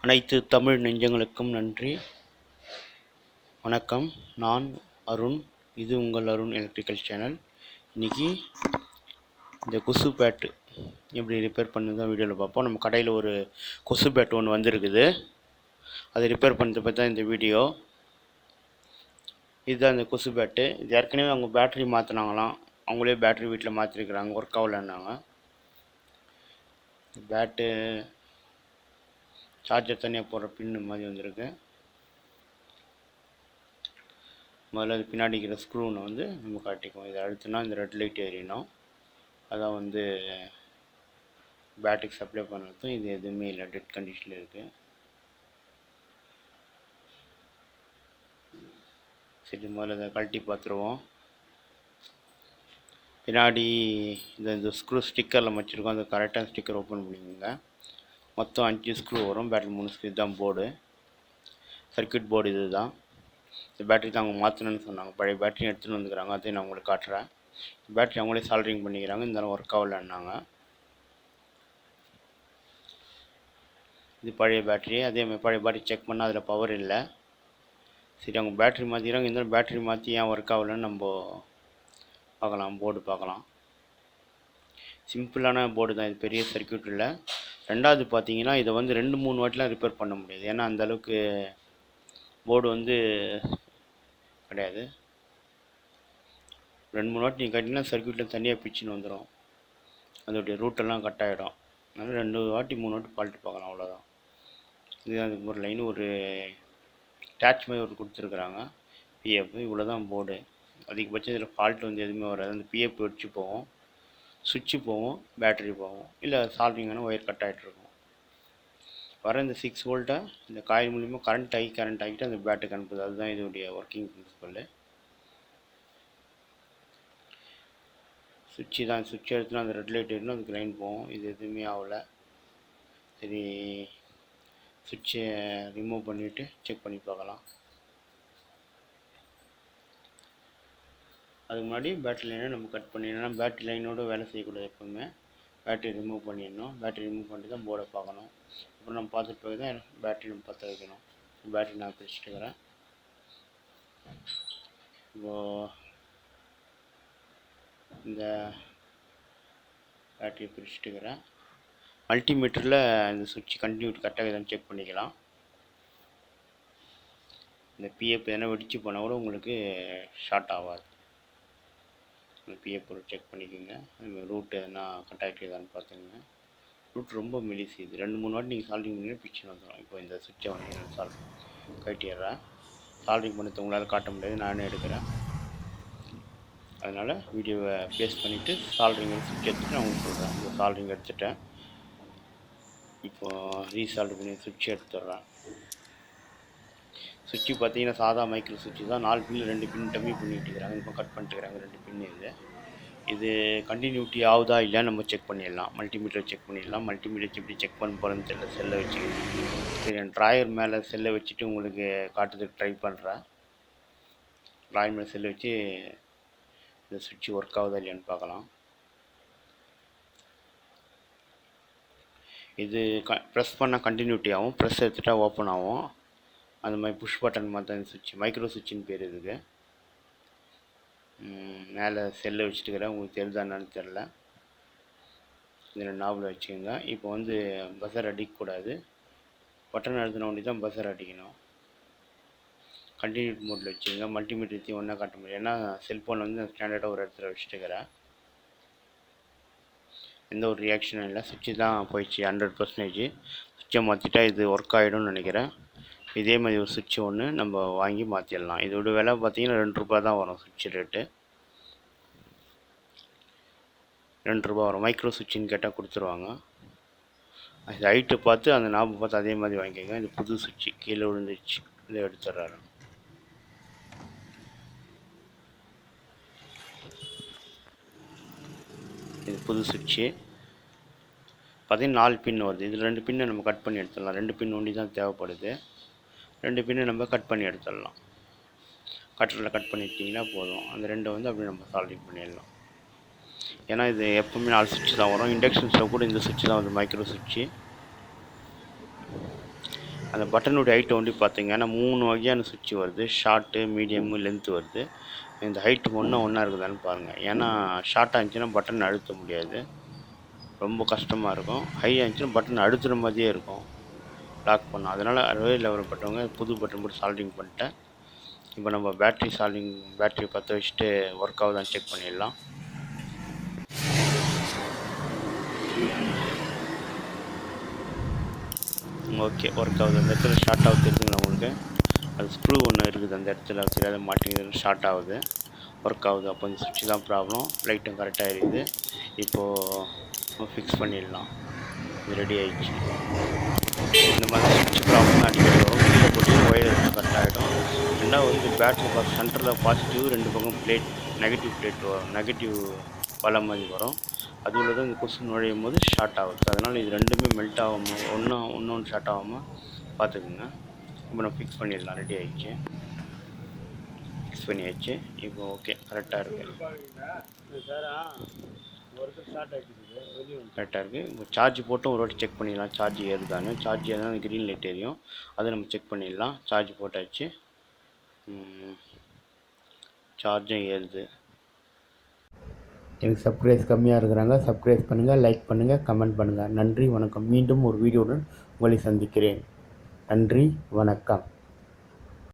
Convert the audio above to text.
அனைத்து தமிழ் நெஞ்சங்களுக்கும் நன்றி. வணக்கம். நான் அருண். இது உங்கள் அருண் எலக்ட்ரிக்கல் சேனல். இன்றைக்கி இந்த கொசு பேட்டு எப்படி ரிப்பேர் பண்ணி தான் வீடியோவில் பார்ப்போம். நம்ம கடையில் ஒரு கொசு பேட் ஒன்று வந்திருக்குது. அதை ரிப்பேர் பண்ணுறது பற்றி தான் இந்த வீடியோ. இதுதான் இந்த கொசு பேட்டு. இது ஏற்கனவே அவங்க பேட்ரி மாற்றினாங்களாம். அவங்களே பேட்ரி வீட்டில் மாற்றிருக்கிறாங்க, ஒர்க் ஆகலைன்னாங்க. பேட்டு சார்ஜர் தனியாக போடுற பின்னு மாதிரி வந்திருக்கு. முதல்ல அது பின்னாடி இருக்கிற ஸ்க்ரூனை வந்து நம்ம காட்டிக்குவோம். இதை அழுத்தினா இந்த ரெட் லைட் எரியணும். அதான் வந்து பேட்டரிக்கு சப்ளை பண்ணுறதும். இது எதுவுமே இல்லை, டெட் கண்டிஷனில் இருக்குது. சரி, முதல்ல இதை கழட்டி பார்த்துருவோம். பின்னாடி இந்த ஸ்க்ரூ ஸ்டிக்கரில் வச்சுருக்கோம். அந்த கரெக்டான ஸ்டிக்கர் ஓப்பன் பண்ணிக்கோங்க. மொத்தம் 5 ஸ்க்ரூ வரும். Battery 3 screw. இதுதான் போர்டு, சர்க்யூட் போர்டு. இது தான் இந்த பேட்டரி தான் அவங்க மாற்றணுன்னு சொன்னாங்க. பழைய பேட்டரி எடுத்துகிட்டு வந்துக்கிறாங்க. அதையும் நான் உங்களுக்கு காட்டுறேன். பேட்டரி அவங்களே சால்ட்ரிங் பண்ணிக்கிறாங்க. இந்த ஒர்க் ஆகலைன்னாங்க. இது பழைய பேட்டரி. அதேமாதிரி பழைய பேட்டரி செக் பண்ணால் அதில் பவர் இல்லை. சரி, அவங்க பேட்டரி மாற்றிக்கிறாங்க. இந்த பேட்டரி மாற்றி ஏன் ஒர்க் ஆகலைன்னு நம்ம பார்க்கலாம். போர்டு பார்க்கலாம். சிம்பிளான போர்டு தான் இது, பெரிய சர்க்யூட் இல்லை. ரெண்டாவது பார்த்தீங்கன்னா இதை வந்து 2-3 வாட்டிலாம் ரிப்பேர் பண்ண முடியாது. ஏன்னா அந்தளவுக்கு போர்டு வந்து கிடையாது. 2-3 வாட்டி நீங்கள் கட்டினா சர்க்யூட்டில் தனியாக பிச்சுன்னு வந்துடும். அதோடைய ரூட்டெல்லாம் கட் ஆகிடும். அதனால் 2 வாட்டி 3 வாட்டி ஃபால்ட்டு பார்க்கலாம், அவ்வளோதான். இது அதுக்கு ஒரு லைன், ஒரு டேச் மாதிரி ஒரு கொடுத்துருக்குறாங்க. பிஎஃப் இவ்வளோ தான் போர்டு. அதிகபட்சம் இதில் ஃபால்ட் வந்து எதுவுமே வராது. அந்த பிஎஃப் வச்சு போவோம், சுவிட்சு போவோம், பேட்டரி போவோம், இல்லை சால்ட்ரிங்கான ஒயர் கட் ஆகிட்ருக்கும். வர இந்த 6 வோல்ட்டை இந்த காயில் மூலிமா கரண்ட் ஆகிட்டு அந்த பேட்டரிக்கு அனுப்புது. அதுதான் இதோடைய ஒர்க்கிங் பிரின்சிபல். சுவிட்சு தான். சுவிட்ச் எடுத்துனா அந்த ரெட் லைட் எடுத்துனா அதுக்கு லைன் போகும். இது எதுவுமே ஆகலை. சரி, சுவிட்சை ரிமூவ் பண்ணிவிட்டு செக் பண்ணி பார்க்கலாம். அதுக்கு முன்னாடி பேட்டரி லைனை நம்ம கட் பண்ணிடணும். பேட்டரி லைனோடு வேலை செய்யக்கூடாது. எப்போவுமே பேட்டரி ரிமூவ் பண்ணிடணும். பேட்டரி ரிமூவ் பண்ணிட்டு தான் போர்டை பார்க்கணும். அப்புறம் நம்ம பார்த்துட்டு போய் தான் பேட்டரி நம்ம பற்ற வைக்கணும். பேட்டரி நான் பிரிச்சுட்டுக்கிறேன். இப்போது இந்த பேட்டரி பிரிச்சுட்டுக்கிறேன். மல்டிமீட்டரில் இந்த சுவிட்ச் கண்டினியூட்டி கரெக்டாக எதாவது செக் பண்ணிக்கலாம். இந்த பிஎஃப் எதனா வெடிச்சு போனால் கூட உங்களுக்கு ஷார்ட் ஆகாது. இந்த பிஎஃப் ஒரு செக் பண்ணிக்கோங்க. ரூட் எதனா கண்டாக்ட் எதான்னு பார்த்துங்க. ரூட் ரொம்ப மெலிசு. இது 2-3 வாட்டி நீங்கள் சால்ட்ரிங் பண்ணி பிச்சுன்னு வந்துடும். இப்போ இந்த சுவிட்சை வந்து நான் கட்டிடுறேன். சால்ட்ரிங் பண்ணது உங்களால் காட்ட முடியாது, நானே எடுக்கிறேன். அதனால் வீடியோவை பேஸ்ட் பண்ணிவிட்டு சால்ட்ரிங் சுவிட்ச் எடுத்துகிட்டு நான் உங்களுக்கு சொல்கிறேன். இந்த சால்ட்ரிங் எடுத்துட்டேன். இப்போது ரீசால்ட் பண்ணி சுவிட்ச் எடுத்துடுறேன். சுவிட்சு பார்த்தீங்கன்னா சாதா மைக்ரோ சுவிட்சு தான். 4 பின்னு 2 பின் டம்மி பண்ணிட்டு இருக்கிறாங்க. இப்போ கட் பண்ணிட்டுருக்காங்க 2 பின்னு. இது கண்டினியூட்டி ஆகுதா இல்லைன்னு நம்ம செக் பண்ணிடலாம். மல்டிமீட்டர் செக் பண்ணிடலாம். மல்டிமீட்டர் எப்படி செக் பண்ண போகிறேன்னு தெரியல. செல்லை வச்சு சரி, ட்ராயர் மேலே செல்லை வச்சுட்டு உங்களுக்கு காட்டுறதுக்கு ட்ரை பண்ணுறேன். ட்ராயர் மேலே செல்லை வச்சு இந்த சுவிட்சு ஒர்க் ஆகுதா இல்லையான்னு பார்க்கலாம். இது ப்ரெஸ் பண்ணால் கண்டினியூட்டி ஆகும், ப்ரெஸ் எடுத்துட்டா ஓப்பன் ஆகும். அந்த மாதிரி புஷ் பட்டன் மாதிரி தான் இந்த சுவிட்ச். மைக்ரோ சுவிட்சுன்னு பேர் இதுக்கு. மேலே செல்லை வச்சுட்டுக்கிறேன். உங்களுக்கு தெரியுதா என்னன்னு தெரில. இதில் நாபில் வச்சுக்கோங்க. இப்போ வந்து பஸர் அடிக்கக்கூடாது. பட்டன் அழுத்தின ஒண்டி தான் பஸர் அடிக்கணும். கண்டினியூட்டி மோடில் வச்சுக்கோங்க. மல்டிமீட்டர் ஒன்றா காட்ட முடியும். ஏன்னா செல்ஃபோன் வந்து ஸ்டாண்டர்டாக ஒரு இடத்துல வச்சுட்டுக்கிறேன். எந்த ஒரு ரியாக்ஷனும் இல்லை. சுவிட்சு தான் போயிடுச்சு 100%. சுவிட்சை மாற்றிட்டா இது ஒர்க் ஆகிடும்னு நினைக்கிறேன். இதே மாதிரி ஒரு சுவிட்சு ஒன்று நம்ம வாங்கி மாற்றிடலாம். இதோட விலை பார்த்தீங்கன்னா 2 ரூபா தான் வரும். சுவிட்ச் ரேட்டு 2 ரூபா வரும். மைக்ரோ சுவிட்சுன்னு கேட்டால் கொடுத்துருவாங்க. அது ஹைட்டை பார்த்து அந்த நாபை பார்த்து அதே மாதிரி வாங்கிக்கோங்க. இது புது சுவிட்சு கீழே விழுந்துச்சு. இதை எடுத்துடுறாரு. இது புது சுவிட்சு பார்த்தீங்கன்னா 4 பின் வருது. இதில் 2 பின்னை நம்ம கட் பண்ணி எடுத்துடலாம். 2 பின் ஒண்டி தான் தேவைப்படுது. 2 பின்னை நம்ம கட் பண்ணி எடுத்துடலாம். கட்டரில் கட் பண்ணிட்டிங்கன்னா போதும். அந்த 2 வந்து அப்படியே நம்ம சால்விங் பண்ணிடலாம். ஏன்னா இது எப்போவுமே 4 சுவிட்சு தான் வரும். இண்டக்ஷன் ஸ்டவ் கூட இந்த சுவிட்சு தான் வந்து மைக்ரோ சுவிட்சு. அந்த பட்டனுடைய ஹைட்டை வந்து பார்த்தீங்கன்னா 3 வகையான சுவிட்ச் வருது. ஷார்ட்டு, மீடியமு, லென்த்து வருது. இந்த ஹைட்டு ஒன்றா இருக்குதான்னு பாருங்கள். ஏன்னா ஷார்ட்டாக இருந்துச்சுன்னா பட்டன் அழுத்த முடியாது, ரொம்ப கஷ்டமாக இருக்கும். ஹையாக இருந்துச்சுன்னா பட்டன் அழுத்துகிற மாதிரியே இருக்கும் லாக் பண்ணோம். அதனால் அறுபது லெவல் பட்டவங்க புது பட்டன் போட்டு சால்டிங் பண்ணிட்டேன். இப்போ நம்ம பேட்டரி பற்ற வச்சுட்டு ஒர்க் ஆகுதான்னு செக் பண்ணிடலாம். ஓகே, ஒர்க் ஆகுது. அந்த இடத்துல ஷார்ட் ஆகுது தெரியுதுங்களா உங்களுக்கு? அது ஸ்க்ரூ ஒன்று இருக்குது அந்த இடத்துல, சரியாக மாட்டிங்கிறது ஷார்ட் ஆகுது, ஒர்க் ஆகுது. அப்போ இந்த சுவிட்ச் தான் ப்ராப்ளம். லைட்டும் கரெக்டாக இருக்குது. இப்போது ஃபிக்ஸ் பண்ணிடலாம். இது ரெடி ஆகிடுச்சு. இந்த மாதிரி சுவிட்ச் ப்ராப்ளம் அடிக்கடி வரும். கீழே போட்டு ஒயர் எடுத்து கட் ஆகிடும். ரெண்டாவது இந்த பேட்டரி சென்டரில் பாசிட்டிவ், 2 பக்கம் பிளேட் நெகட்டிவ் பிளேட் வரும், நெகட்டிவ் பல மாதிரி வரும். அதுவில் தான் இந்த கொசு நுழையும் போது ஷார்ட் ஆகுது. அதனால் இது ரெண்டுமே மெல்ட் ஆகாமல் ஒன்று ஷார்ட் ஆகாமல் பார்த்துக்குங்க. இப்போ நம்ம ஃபிக்ஸ் பண்ணிடலாம். ரெடி ஆகிடுச்சு, ஃபிக்ஸ் பண்ணியாச்சு. இப்போ ஓகே, கரெக்டாக இருக்குது. கரெக்டாக இருக்குது. இப்போ சார்ஜ் போட்டு ஒரு வாட்டி செக் பண்ணிடலாம், சார்ஜ் ஏறுதான்னு. சார்ஜ் ஏறுனா அந்த க்ரீன் லைட் எரியும், அதை நம்ம செக் பண்ணிடலாம். சார்ஜ் போட்டாச்சு, சார்ஜும் ஏறுது. எனக்கு சப்ஸ்கிரைப் கம்மியாக இருக்கிறாங்க. சப்ஸ்கிரைப் பண்ணுங்கள், லைக் பண்ணுங்கள், கமெண்ட் பண்ணுங்கள். நன்றி, வணக்கம். மீண்டும் ஒரு வீடியோவுடன் உங்களை சந்திக்கிறேன். நன்றி, வணக்கம்.